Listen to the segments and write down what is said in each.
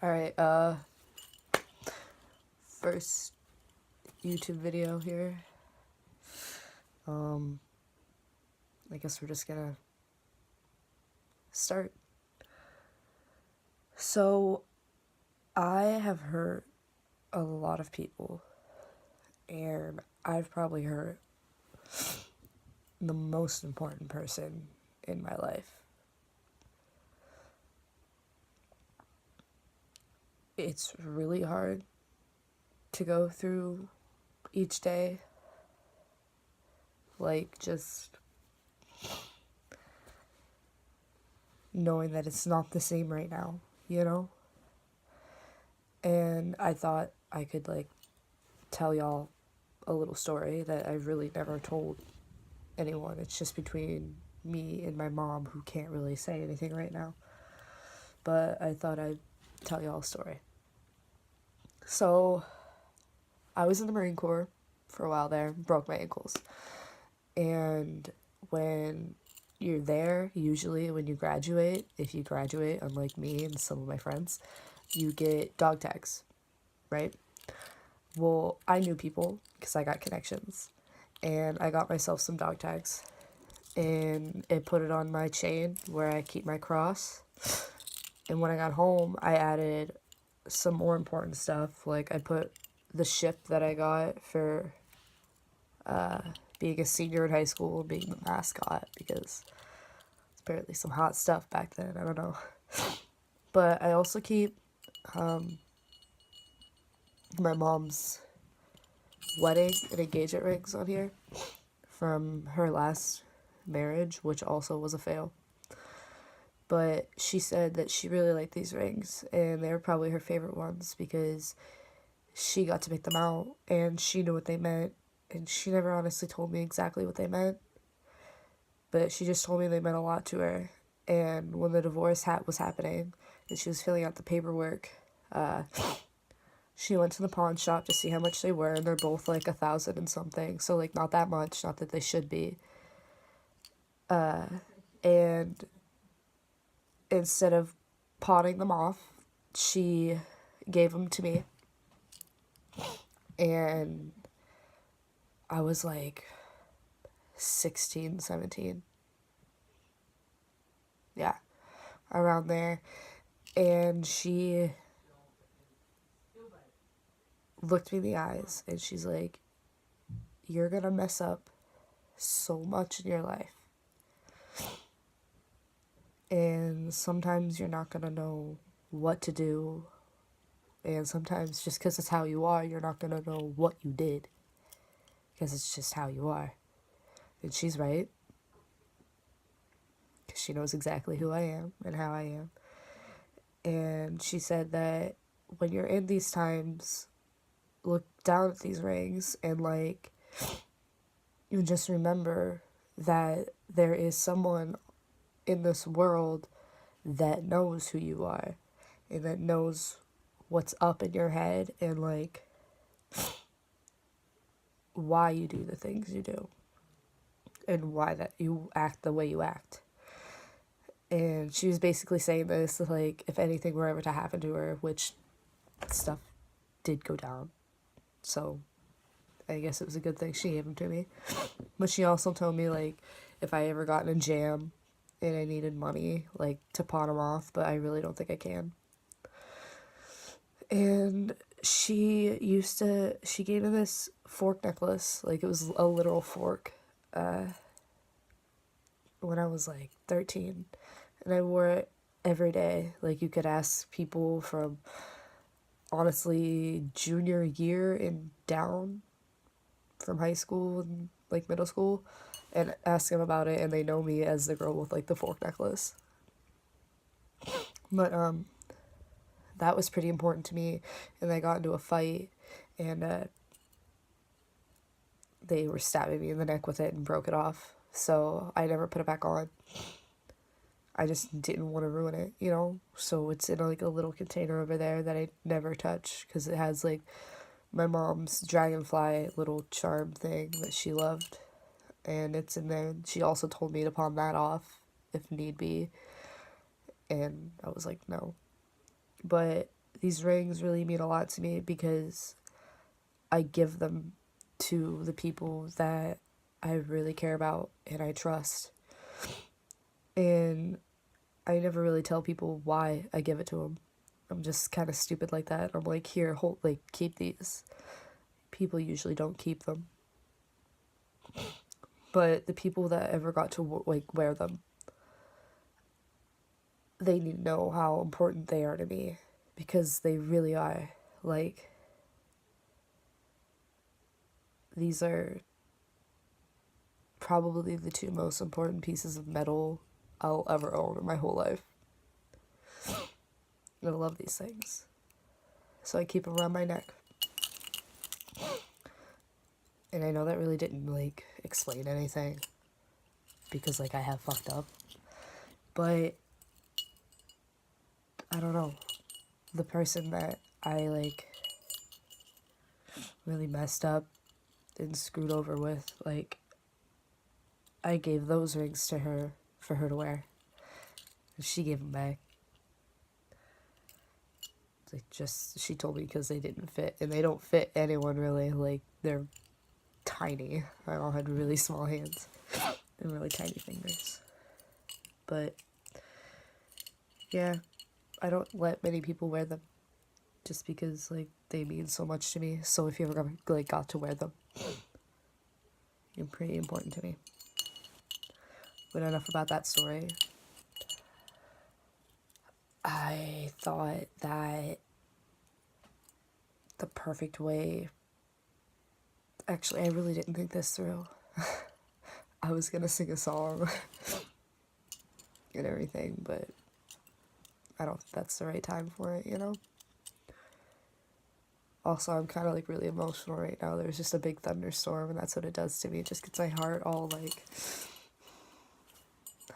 Alright, first YouTube video here. I guess we're just gonna start. So, I have hurt a lot of people, and I've probably hurt the most important person in my life. It's really hard to go through each day, like just knowing that it's not the same right now, you know? And I thought I could tell y'all a little story that I really never told anyone. It's just between me and my mom, who can't really say anything right now. But I thought I'd tell y'all a story. So, I was in the Marine Corps for a while there, broke my ankles. And when you're there, usually when you graduate, if you graduate, unlike me and some of my friends, you get dog tags, right? Well, I knew people because I got connections, and I got myself some dog tags, and I put it on my chain where I keep my cross. And when I got home, I added some more important stuff. Like, I put the ship that I got for being a senior in high school, being the mascot, because it's apparently some hot stuff back then. I don't know. But I also keep my mom's wedding and engagement rings on here from her last marriage, which also was a fail. But she said that she really liked these rings, and they were probably her favorite ones because she got to pick them out, and she knew what they meant, and she never honestly told me exactly what they meant, but she just told me they meant a lot to her. And when the divorce was happening, and she was filling out the paperwork, she went to the pawn shop to see how much they were, and they're both like 1,000 and something, so like not that much, not that they should be. And instead of pawning them off, she gave them to me. And I was like 16, 17. Yeah, around there. And she looked me in the eyes and she's like, "You're gonna mess up so much in your life. And sometimes you're not gonna know what to do. And sometimes just because it's how you are, you're not gonna know what you did. Because it's just how you are." And she's right. Because she knows exactly who I am and how I am. And she said that when you're in these times, look down at these rings and you just remember that there is someone in this world that knows who you are and that knows what's up in your head and why you do the things you do and why that you act the way you act. And she was basically saying this, if anything were ever to happen to her, which stuff did go down. So I guess it was a good thing she gave them to me. But she also told me, if I ever got in a jam and I needed money, to pawn them off, but I really don't think I can. And she gave me this fork necklace, it was a literal fork, when I was 13. And I wore it every day. You could ask people from, honestly, junior year and down from high school and middle school, and ask them about it, and they know me as the girl with the fork necklace. But that was pretty important to me, and I got into a fight, and they were stabbing me in the neck with it and broke it off, so I never put it back on. I just didn't want to ruin it, so it's in a little container over there that I never touch, because it has my mom's dragonfly little charm thing that she loved, and it's in there. She also told me to pawn that off if need be, and I was like, no. But these rings really mean a lot to me because I give them to the people that I really care about and I trust. And I never really tell people why I give it to them. I'm just kind of stupid like that. I'm like, here, hold, like, keep these. People usually don't keep them. But the people that ever got to, like, wear them, they need to know how important they are to me. Because they really are. Like, these are probably the two most important pieces of metal I'll ever own in my whole life. I love these things. So I keep them around my neck. And I know that really didn't, like, explain anything. Because, like, I have fucked up. But, I don't know. The person that I, like, really messed up and screwed over with, like, I gave those rings to her for her to wear. And she gave them back. Like, just, she told me because they didn't fit. And they don't fit anyone, really. Like, they're tiny. I all had really small hands and really tiny fingers. But, yeah, I don't let many people wear them. Just because, like, they mean so much to me. So if you ever, like, got to wear them, you're pretty important to me. But enough about that story. I thought that the perfect way... Actually, I really didn't think this through. I was gonna sing a song and everything, but I don't think that's the right time for it, you know? Also, I'm kind of, like, really emotional right now. There's just a big thunderstorm, and that's what it does to me. It just gets my heart all, like...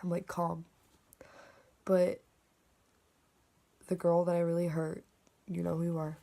I'm, like, calm. But the girl that I really hurt, you know who you are.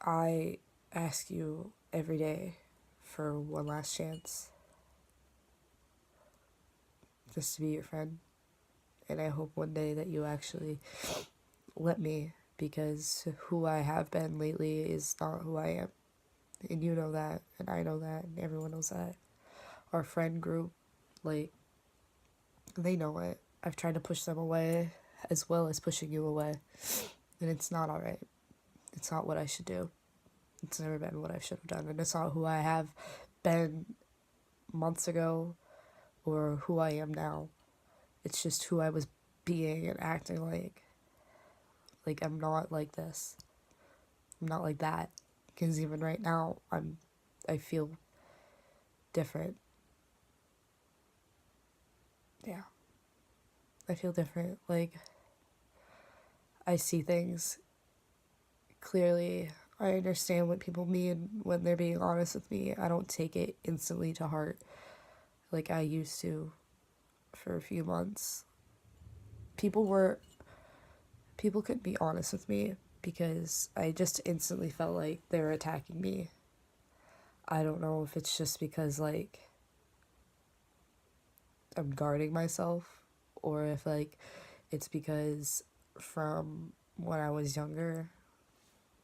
I ask you every day for one last chance. Just to be your friend. And I hope one day that you actually let me, because who I have been lately is not who I am. And you know that, and I know that, and everyone knows that. Our friend group, like, they know it. I've tried to push them away as well as pushing you away. And it's not alright. It's not what I should do. It's never been what I should have done. And it's not who I have been months ago or who I am now. It's just who I was being and acting like. Like, I'm not like this. I'm not like that. Because even right now, I feel different. Yeah. I feel different. Like, I see things clearly. I understand what people mean when they're being honest with me. I don't take it instantly to heart like I used to for a few months. People couldn't be honest with me because I just instantly felt like they were attacking me. I don't know if it's just because, like, I'm guarding myself, or if, like, it's because from when I was younger,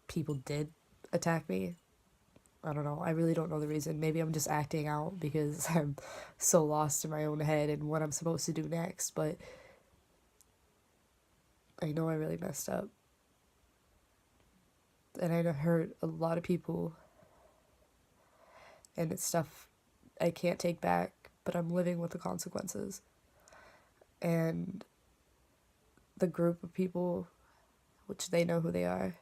people did attack me. I don't know. I really don't know the reason. Maybe I'm just acting out because I'm so lost in my own head and what I'm supposed to do next, but I know I really messed up. And I hurt a lot of people. And it's stuff I can't take back, but I'm living with the consequences. And the group of people, which they know who they are,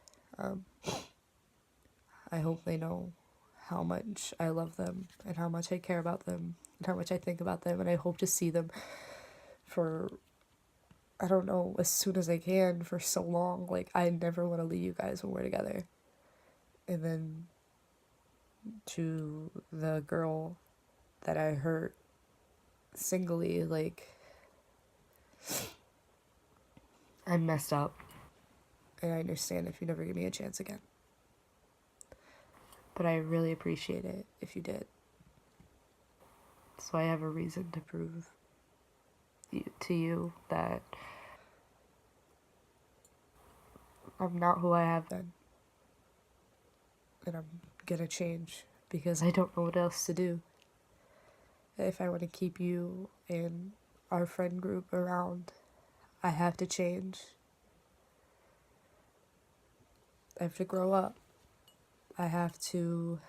I hope they know how much I love them and how much I care about them and how much I think about them, and I hope to see them for, I don't know, as soon as I can, for so long. Like, I never want to leave you guys when we're together. And then to the girl that I hurt singly, like, I messed up, and I understand if you never give me a chance again. But I really appreciate it if you did. So I have a reason to prove to you that I'm not who I have been. And I'm gonna change because I don't know what else to do. If I want to keep you and our friend group around, I have to change. I have to grow up. I have to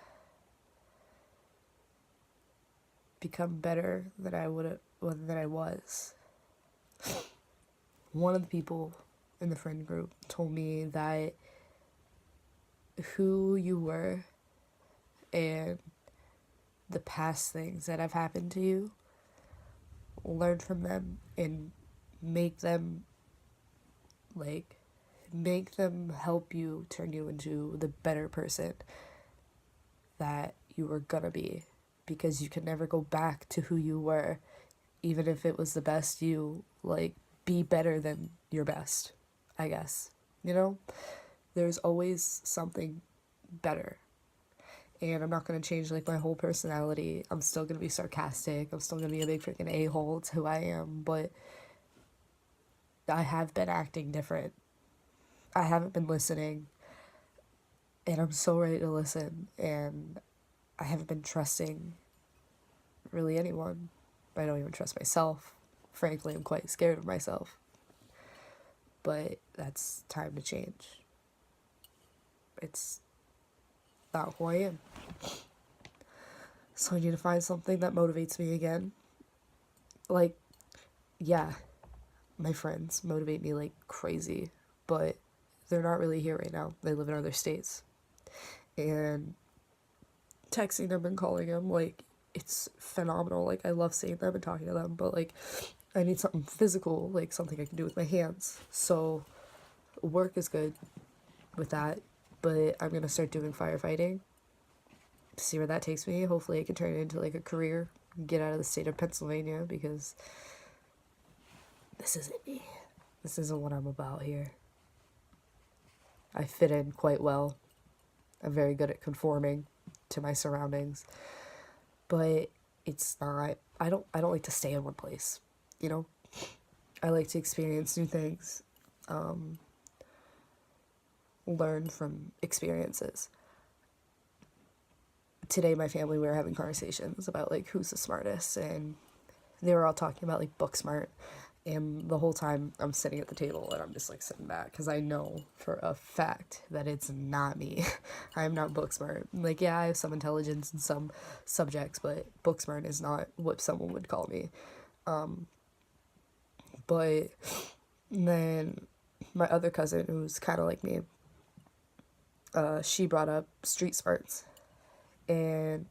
become better than I was. One of the people in the friend group told me that who you were and the past things that have happened to you, learn from them and make them like make them help you turn you into the better person that you were gonna be, because you can never go back to who you were. Even if it was the best you, like, be better than your best, I guess. You know, there's always something better. And I'm not gonna change like my whole personality. I'm still gonna be sarcastic. I'm still gonna be a big freaking a-hole. It's who I am. But I have been acting different. I haven't been listening. And I'm so ready to listen. And I haven't been trusting really anyone. I don't even trust myself. Frankly, I'm quite scared of myself. But that's time to change. It's not who I am. So I need to find something that motivates me again. Like, yeah, my friends motivate me like crazy, but they're not really here right now. They live in other states. And texting them and calling them, like, it's phenomenal. Like, I love seeing them and talking to them, but like, I need something physical, like something I can do with my hands. So work is good with that, but I'm gonna start doing firefighting, see where that takes me. Hopefully I can turn it into like a career, get out of the state of Pennsylvania, because this isn't me. This isn't what I'm about here. I fit in quite well. I'm very good at conforming to my surroundings, but it's not, I don't like to stay in one place, you know? I like to experience new things, learn from experiences. Today my family, we were having conversations about like who's the smartest, and they were all talking about like book smart, and the whole time I'm sitting at the table and I'm just like sitting back because I know for a fact that it's not me. I'm not book smart. Like, yeah, I have some intelligence in some subjects, but book smart is not what someone would call me. But then my other cousin, who's kind of like me, she brought up street smarts. And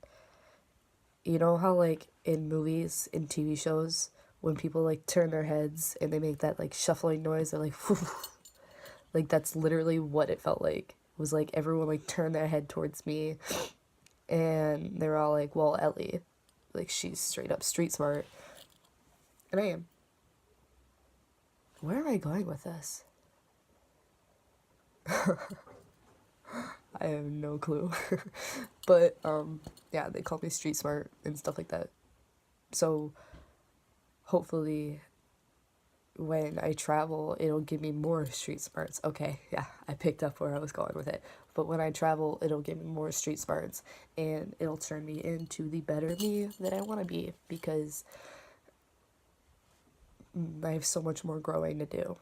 you know how like in movies, in TV shows, when people like turn their heads and they make that like shuffling noise, they're like like that's literally what it felt like. It was like everyone like turned their head towards me, and they were all like, well, Ellie, like, she's straight up street smart. And I am. Where am I going with this? I have no clue. But yeah, they call me street smart and stuff like that. So hopefully when I travel, it'll give me more street smarts. Okay, yeah, I picked up where I was going with it. But when I travel, it'll give me more street smarts, and it'll turn me into the better me that I want to be, because I have so much more growing to do.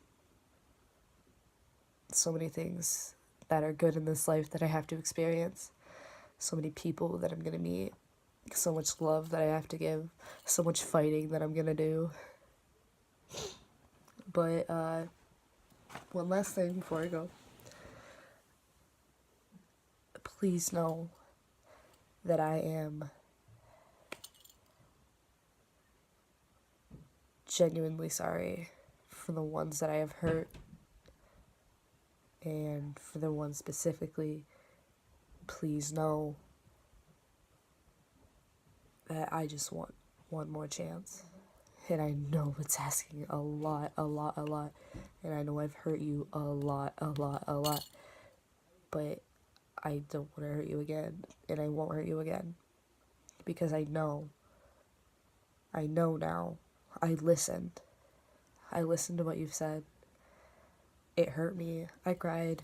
So many things that are good in this life that I have to experience. So many people that I'm going to meet. So much love that I have to give. So much fighting that I'm going to do. But one last thing before I go. Please know that I am genuinely sorry for the ones that I have hurt, and for the ones specifically. Please know that I just want one more chance. And I know it's asking a lot, and I know I've hurt you a lot, but I don't want to hurt you again, and I won't hurt you again, because I know now. I listened to what you've said, It hurt me. I cried.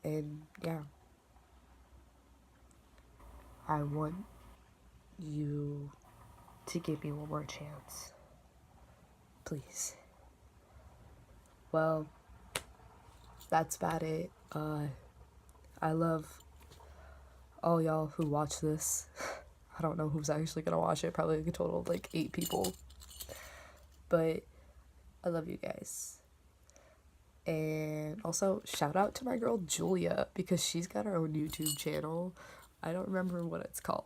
And yeah, I want you to give me one more chance. Please. Well, that's about it. I love all y'all who watch this. I don't know who's actually gonna watch it. Probably like a total of like 8 people. But I love you guys. And also, shout out to my girl Julia, because she's got her own YouTube channel. I don't remember what it's called.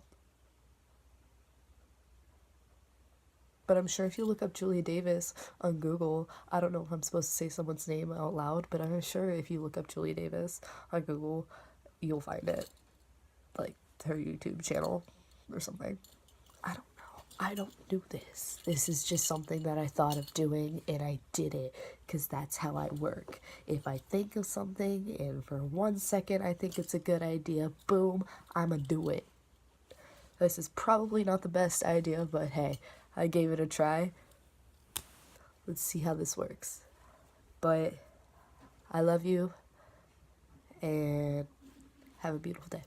But I'm sure if you look up Julia Davis on Google, I don't know if I'm supposed to say someone's name out loud, but I'm sure if you look up Julia Davis on Google, you'll find it. Like her YouTube channel or something. I don't know. I don't do this. This is just something that I thought of doing and I did it because that's how I work. If I think of something and for 1 second I think it's a good idea, boom, I'ma do it. This is probably not the best idea, but hey, I gave it a try. Let's see how this works. But I love you and have a beautiful day.